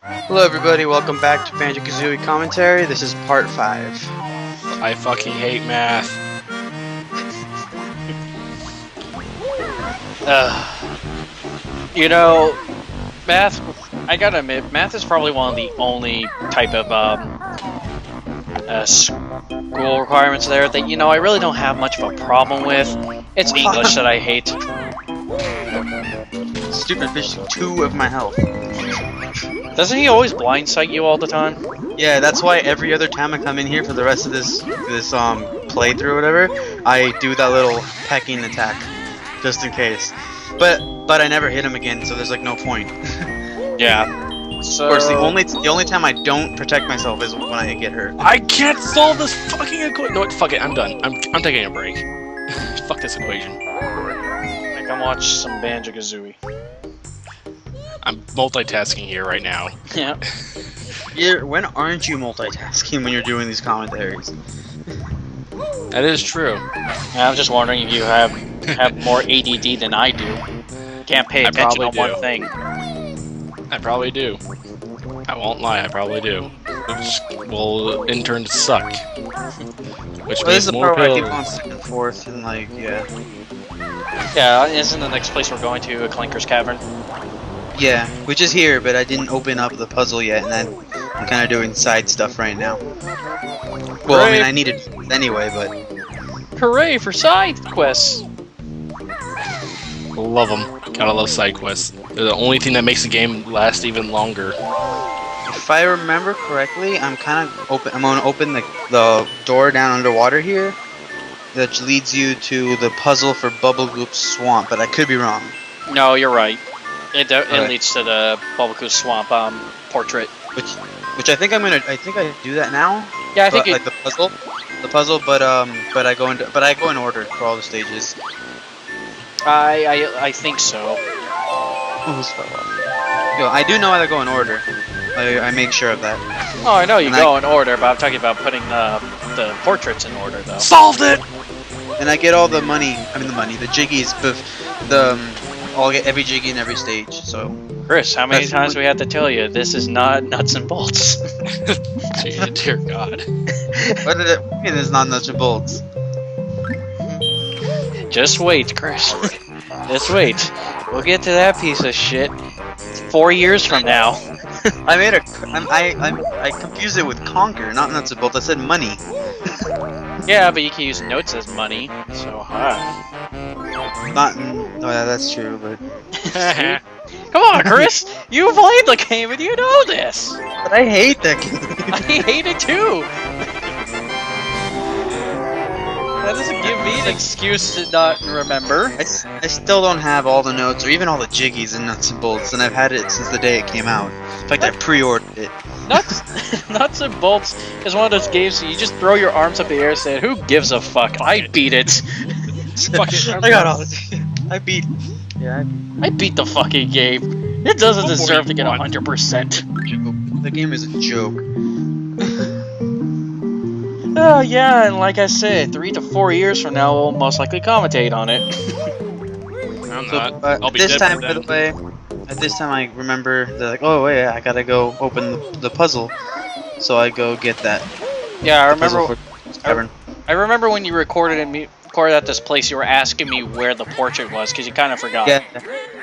Hello everybody, welcome back to Banjo Kazooie Commentary. This is part 5. I fucking hate math. You know, math, I gotta admit, math is probably one of the only type of school requirements there that, I really don't have much of a problem with. It's English that I hate. Stupid fish took 2 of my health. Doesn't he always blindside you all the time? Yeah, that's why every other time I come in here for the rest of this playthrough or whatever, I do that little pecking attack, just in case. But I never hit him again, so there's like no point. Yeah. So... Of course, the only time I don't protect myself is when I get hurt. I can't solve this fucking equation. No, fuck it. I'm done. I'm taking a break. Fuck this equation. I can watch some Banjo Kazooie. I'm multitasking here right now. Yeah. When aren't you multitasking when you're doing these commentaries? That is true. I'm just wondering if you have more ADD than I do. Can't pay attention on one thing. I probably do. I won't lie, I probably do. Which will in turn suck. Which Well, this means is the more part where I keep pills. going second and forth and like, yeah. Yeah, isn't the next place we're going to a Clinker's Cavern? Yeah, which is here, but I didn't open up the puzzle yet, and then I'm kind of doing side stuff right now. Well, I mean, I needed it anyway, but... Hooray for side quests! Love them. Gotta love side quests. They're the only thing that makes the game last even longer. If I remember correctly, I'm gonna open the door down underwater here, that leads you to the puzzle for Bubble Goop's Swamp, but I could be wrong. No, you're right. It Right. leads to the Bubblecoo Swamp portrait. Which I think I do that now. Yeah, I think like the puzzle, but I go in order for all the stages. I think so. Almost fell off. Yo, I do know how to go in order. I make sure of that. Oh, I know you And go in order, but I'm talking about putting the portraits in order, though. Solved it! And I get all the money. the jiggies, I'll get every jiggy in every stage. So. Chris, how many times we have to tell you this is not nuts and bolts? Dear God. What did it mean? It's not nuts and bolts. Just wait, Chris. Just wait. We'll get to that piece of shit 4 years from now. I confused it with conquer, not nuts and bolts. I said money. Yeah, but you can use notes as money, so Not. Oh yeah, that's true, but. Come on, Chris! You played the game and you know this! But I hate that game. I hate it too! That doesn't give me an excuse to not remember. I still don't have all the notes or even all the jiggies in nuts and bolts, and I've had it since the day it came out. In fact, I pre-ordered it. Nuts and Bolts is one of those games that you just throw your arms up in the air and say, who gives a fuck? I beat it. Fuck it. I got all. I beat. Yeah. I beat the fucking game. It doesn't deserve to get 100%. The game is a joke. Oh yeah, and like I said, 3 to 4 years from now we'll most likely commentate on it. I'm So, not. I'll be this dead time, by by the then. way, at this time I remember they're like, oh wait, I gotta go open the puzzle, so I go get that. Yeah, I puzzle remember. for Cavern. I remember when you recorded at this place, you were asking me where the portrait was because you kind of forgot.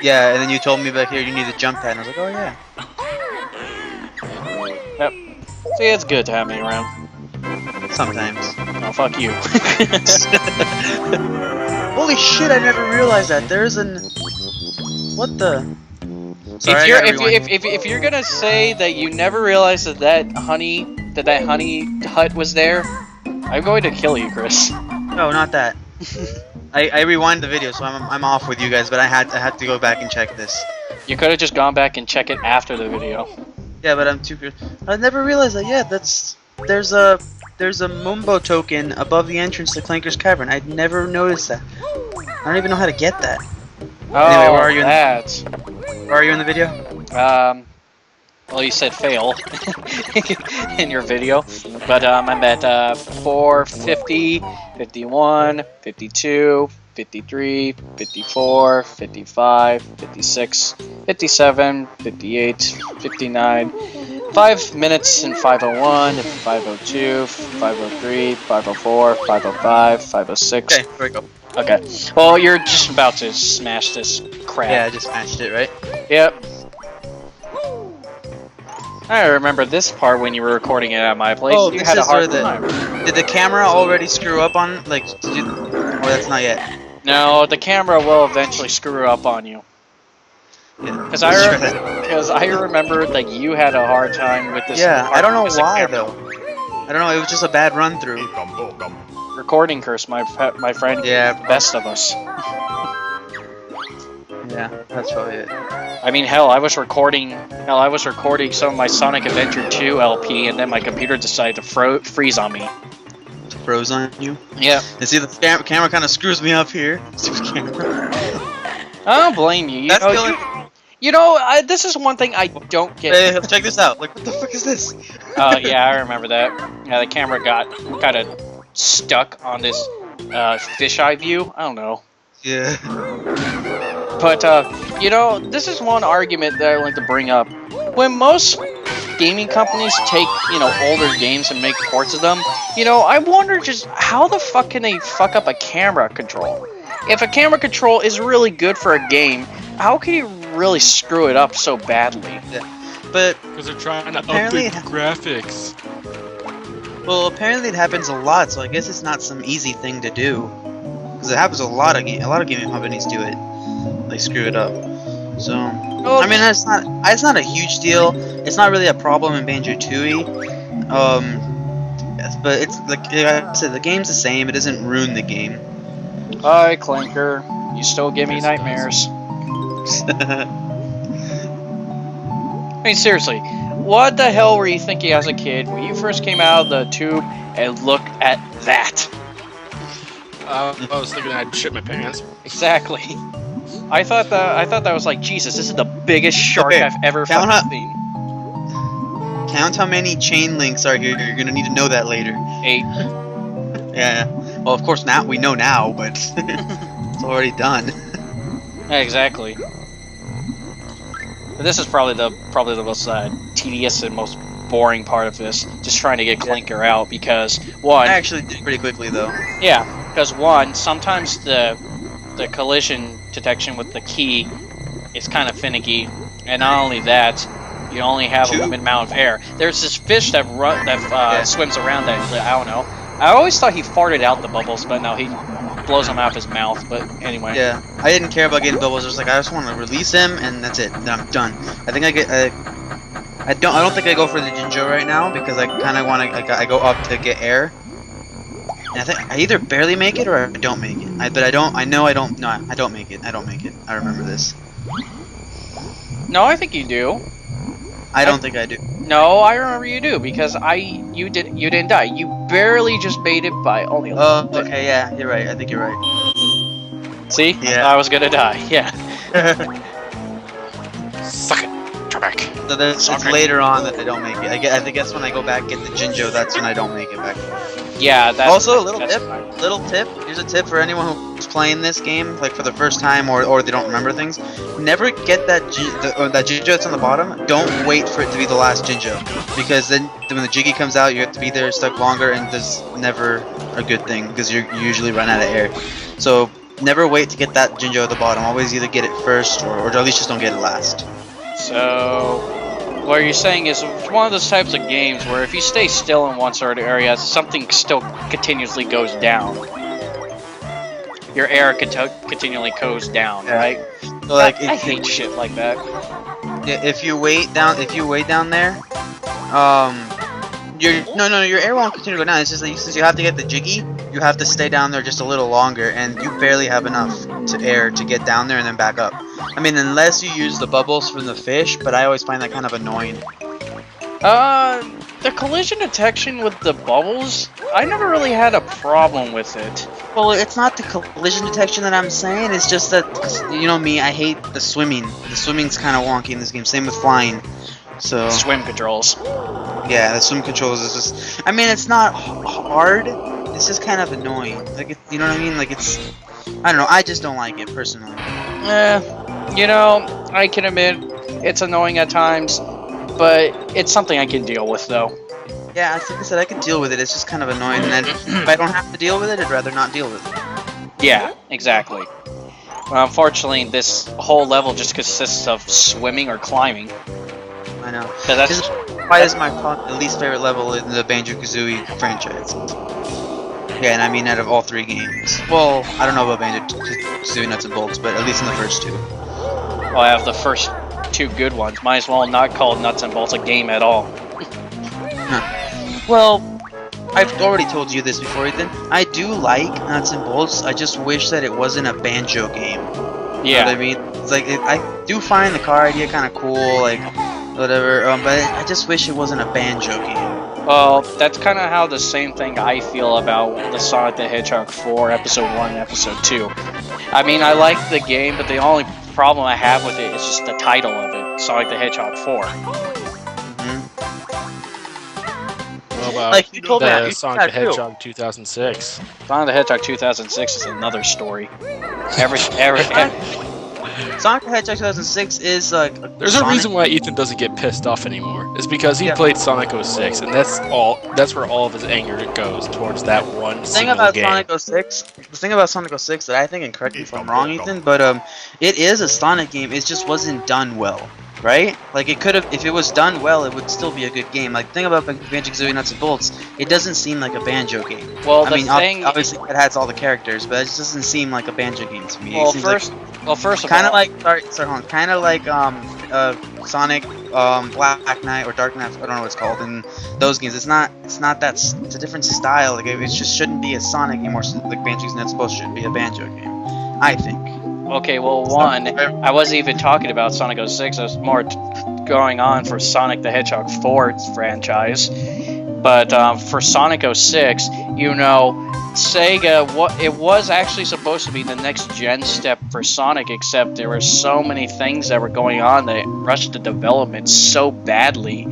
Yeah, and then you told me back here you need to jump pad, and I was like, oh yeah. Yep. See, it's good to have me around. Sometimes. Oh, fuck you. Holy shit! I never realized that there's an. What the? Sorry, if you're gonna say that you never realized that honey hut was there, I'm going to kill you, Chris. No, not that. I rewind the video, so I'm off with you guys, but I had to go back and check this. You could have just gone back and checked it after the video. Yeah, but I'm too good. I never realized that. Yeah, there's a Mumbo token above the entrance to Clinker's Cavern. I'd never noticed that. I don't even know how to get that. Oh, Anyway, where are you Where are you in the video? Well, you said fail in your video, but I'm at 450, 51, 52, 53, 54, 55, 56, 57, 58, 59. 5 minutes and 5:01, 5:02, 5:03, 5:04, 5:05, 5:06. Okay, here we go. Okay. Well, you're just about to smash this crap. Yeah, I just smashed it, right? Yep. I remember this part when you were recording it at my place. Oh, you this had a is hard where time. Did the camera already screw up on, like, did you, or that's not yet? No, the camera will eventually screw up on you. Yeah. Because I remember that you had a hard time with this. Yeah, I don't know because the why, camera- though. I don't know, it was just a bad run through. Recording curse, my friend. Yeah. Best of us. Yeah, that's probably it. I mean, hell, I was recording some of my Sonic Adventure 2 LP, and then my computer decided to freeze on me. Froze on you? Yeah. And see, the camera kind of screws me up here. Stupid camera. I don't blame you. This is one thing I don't get. Hey, check this out. Like, what the fuck is this? Yeah, I remember that. Yeah, the camera got kind of stuck on this fisheye view. I don't know. Yeah. But, this is one argument that I like to bring up. When most gaming companies take, older games and make ports of them, I wonder just how the fuck can they fuck up a camera control? If a camera control is really good for a game, how can you really screw it up so badly? Yeah. But Because they're trying to apparently update the graphics. well, apparently it happens a lot, so I guess it's not some easy thing to do. Because it happens a lot of gaming companies do it. They screw it up. So I mean, it's not a huge deal. It's not really a problem in Banjo Tooie. But it's like I said, the game's the same. It doesn't ruin the game. Hi, Clinker. You still give me nightmares. I mean, seriously, what the hell were you thinking as a kid when you first came out of the tube and looked at that? I was thinking I'd shit my pants. Exactly. I thought that was like, Jesus, this is the biggest shark Okay, I've ever count fucking up. seen. Count how many chain links are here. You're gonna need to know that later. 8. Yeah. Well, of course now we know now, but it's already done. Yeah, exactly. But this is probably the most tedious and most boring part of this. Just trying to get Clinker out because one. I actually did pretty quickly though. Yeah, because one, sometimes the collision detection with the key is kind of finicky, and not only that, you only have a limited amount of air. There's this fish that swims around that I don't know. I always thought he farted out the bubbles, but no, he blows them out of his mouth. But anyway. Yeah, I didn't care about getting bubbles. I was like, I just want to release him, and that's it. Then I'm done. I think I don't think I go for the Jinjo right now because I kind of want to. I go up to get air. And I think I either barely make it or I don't make it. I don't make it. I don't make it. I remember this. No, I think you do. I don't think I do. No, I remember you do because you didn't die. You barely just made it by only. Oh, okay, yeah, you're right. I think you're right. See? Yeah. I was gonna die. Yeah. Suck it. Turn back. So it's later on that I don't make it. I think that's when I go back get the Jinjo. That's when I don't make it back. Yeah. That's, Also, a little that's tip. fine. Little tip. Here's a tip for anyone who's playing this game like for the first time or they don't remember things. Never get that Jinjo that's on the bottom. Don't wait for it to be the last Jinjo because then when the Jiggy comes out, you have to be there stuck longer, and that's never a good thing because you usually run out of air. So never wait to get that Jinjo at the bottom. Always either get it first or at least just don't get it last. So, what you're saying is it's one of those types of games where if you stay still in one sort of area, something still continuously goes down. Your air continually goes down, right? So like I hate shit like that. if you wait down there, your air won't continue to go down. It's just that since you have to get the Jiggy, you have to stay down there just a little longer, and you barely have enough air to get down there and then back up. I mean, unless you use the bubbles from the fish, but I always find that kind of annoying. The collision detection with the bubbles, I never really had a problem with it. Well, it's not the collision detection that I'm saying. It's just that, 'cause you know me, I hate the swimming. The swimming's kind of wonky in this game. Same with flying. So Swim controls. yeah, the swim controls is just. I mean, it's not hard. it's just kind of annoying. Like, you know what I mean? Like, it's, I don't know. I just don't like it personally. You know, I can admit it's annoying at times, but it's something I can deal with, though. Yeah, like I said, I can deal with it. It's just kind of annoying. And then if I don't have to deal with it, I'd rather not deal with it. Yeah, exactly. Unfortunately, this whole level just consists of swimming or climbing. I know. That's why is my least favorite level in the Banjo Kazooie franchise? Yeah, and I mean out of all 3 games. Well, I don't know about Banjo Kazooie Nuts and Bolts, but at least in the first 2. Well, I have the first 2 good ones. Might as well not call Nuts and Bolts a game at all. Huh. Well, I've already told you this before, Ethan. I do like Nuts and Bolts. I just wish that it wasn't a Banjo game. Yeah. You know what I mean? It's like, I do find the car idea kind of cool, like, whatever, but I just wish it wasn't a Banjo game. Well, that's kind of how the same thing I feel about the Sonic the Hedgehog 4, Episode 1 and Episode 2. I mean, I like the game, but the only problem I have with it is just the title of it, Sonic the Hedgehog 4. What about Like, you told me the that, Sonic the Hedgehog 2006? Sonic the Hedgehog 2006 is another story. Every Sonic the Hedgehog 2006 is like. There's a reason why Ethan doesn't get pissed off anymore. It's because he played Sonic 06, and that's where all of his anger goes towards that one single game. The thing about Sonic 06 that I think, and correct me if I'm wrong, Ethan, but it is a Sonic game. It just wasn't done well, right? Like, it could have, if it was done well, it would still be a good game. Like, the thing about Banjo Kazooie Nuts and Bolts, it doesn't seem like a Banjo game. Well, I mean, obviously it has all the characters, but it just doesn't seem like a Banjo game to me. Well, it seems first of kind all, of like kind of like Sonic Black Knight or Dark Knight, I don't know what it's called in those games. It's a different style. Like, it just shouldn't be a Sonic game, or like Banjo Nuts and Bolts should be a Banjo game, I think. Okay, well, one, I wasn't even talking about Sonic 06. I was more going on for Sonic the Hedgehog 4 franchise. But for Sonic 06, you know, Sega, it was actually supposed to be the next gen step for Sonic, except there were so many things that were going on that rushed the development so badly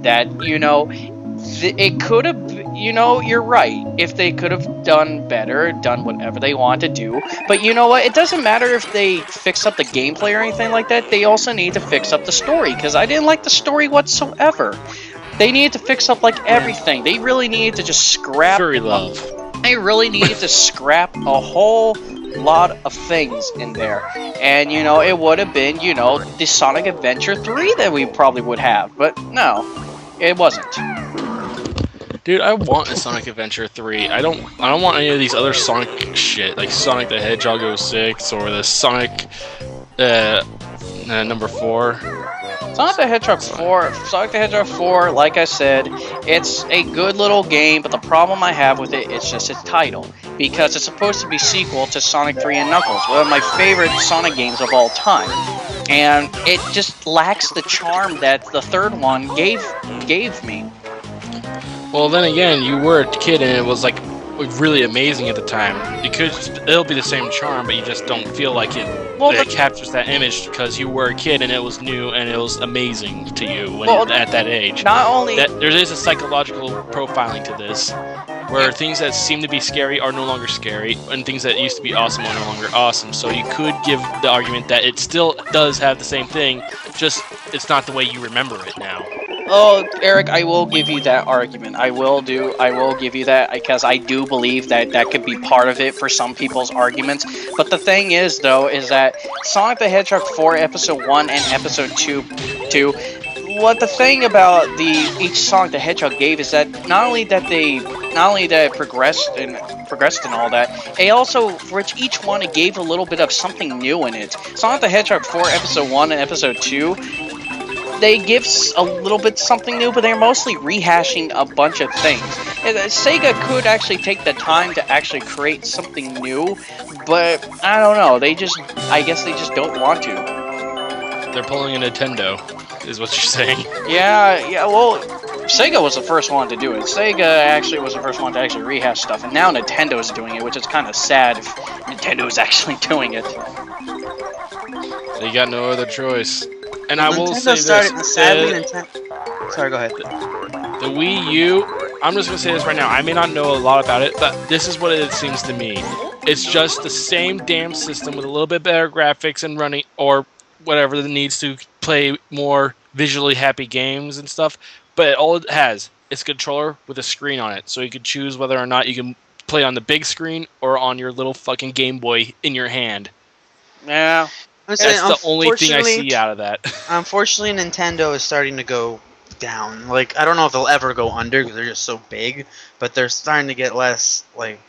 that, you know, it could have, you know, you're right. If they could have done better, done whatever they want to do. But you know what? It doesn't matter if they fix up the gameplay or anything like that. They also need to fix up the story, because I didn't like the story whatsoever. They needed to fix up, like, everything. They really needed to just scrap... Furry love. They really needed to scrap a whole lot of things in there. And, you know, it would have been, you know, the Sonic Adventure 3 that we probably would have. But no, it wasn't. Dude, I want a Sonic Adventure 3. I don't want any of these other Sonic shit, like Sonic the Hedgehog 06 or the Sonic number 4. Sonic the Hedgehog 4, like I said, it's a good little game, but the problem I have with it is just its title. Because it's supposed to be sequel to Sonic 3 and Knuckles, one of my favorite Sonic games of all time. And it just lacks the charm that the third one gave me. Well, then again, you were a kid and it was like really amazing at the time. It'll be the same charm, but you just don't feel like it captures that image because you were a kid and it was new and it was amazing to you at that age. Not only there is a psychological profiling to this, where things that seem to be scary are no longer scary, and things that used to be awesome are no longer awesome. So you could give the argument that it still does have the same thing, just it's not the way you remember it now. Oh, Eric, I will give you that argument. I will give you that, because I do believe that could be part of it for some people's arguments. But the thing is, though, is that Sonic the Hedgehog 4 Episode 1 and Episode 2, what the thing about each Sonic the Hedgehog gave is that not only that it progressed and all that, it also, for each one, it gave a little bit of something new in it. Sonic the Hedgehog 4 Episode 1 and Episode 2, they give a little bit something new, but they're mostly rehashing a bunch of things. Sega could actually take the time to actually create something new, but I don't know. I guess they just don't want to. They're pulling a Nintendo, is what you're saying. Yeah. Well, Sega was the first one to do it. Sega actually was the first one to actually rehash stuff, and now Nintendo's doing it, which is kind of sad if Nintendo's actually doing it. They got no other choice. And well, I will Nintendo say this. Sorry, go ahead. The Wii U, I'm just gonna say this right now. I may not know a lot about it, but this is what it seems to me. It's just the same damn system with a little bit better graphics and running or whatever that needs to play more visually happy games and stuff. But all it has is a controller with a screen on it, so you can choose whether or not you can play on the big screen or on your little fucking Game Boy in your hand. Yeah. I'm saying, That's the only thing I see out of that. Unfortunately, Nintendo is starting to go down. Like, I don't know if they'll ever go under because they're just so big, but they're starting to get less, like...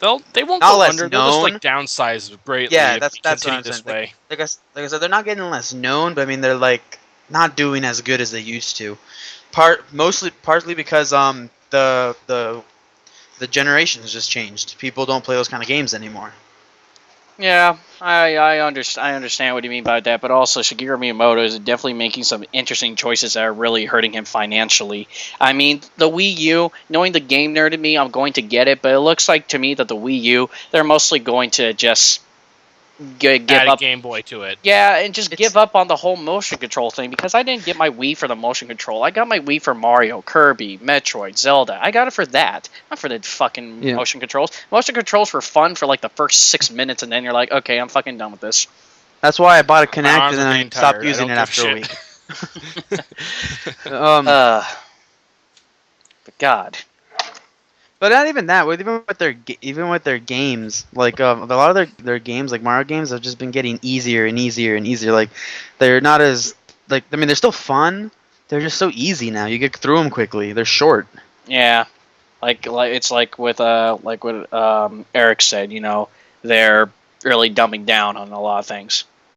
They won't not go less under. They'll just known. like downsize greatly. Yeah, if that's they what continue I'm this saying. way. Like I said, they're not getting less known, but I mean, they're, like, not doing as good as they used to. Partly because the generation has just changed. People don't play those kind of games anymore. Yeah, I understand what you mean by that, but also Shigeru Miyamoto is definitely making some interesting choices that are really hurting him financially. I mean, the Wii U, knowing the game nerd in me, I'm going to get it, but it looks like to me that the Wii U, they're mostly going to just give Add up. a Game Boy to it. Yeah, and just give up on the whole motion control thing, because I didn't get my Wii for the motion control. I got my Wii for Mario, Kirby, Metroid, Zelda. I got it for that, not for the fucking motion controls. Motion controls were fun for like the first 6 minutes, and then you're like, okay, I'm fucking done with this. That's why I bought a Kinect arms and then are I getting stopped tired. using I it don't after a give week. But God. But not even that. Even with their games, like a lot of their games, like Mario games, have just been getting easier and easier and easier. Like they're not as like I mean they're still fun. They're just so easy now. You get through them quickly. They're short. Yeah, like it's like what Eric said. You know, they're really dumbing down on a lot of things.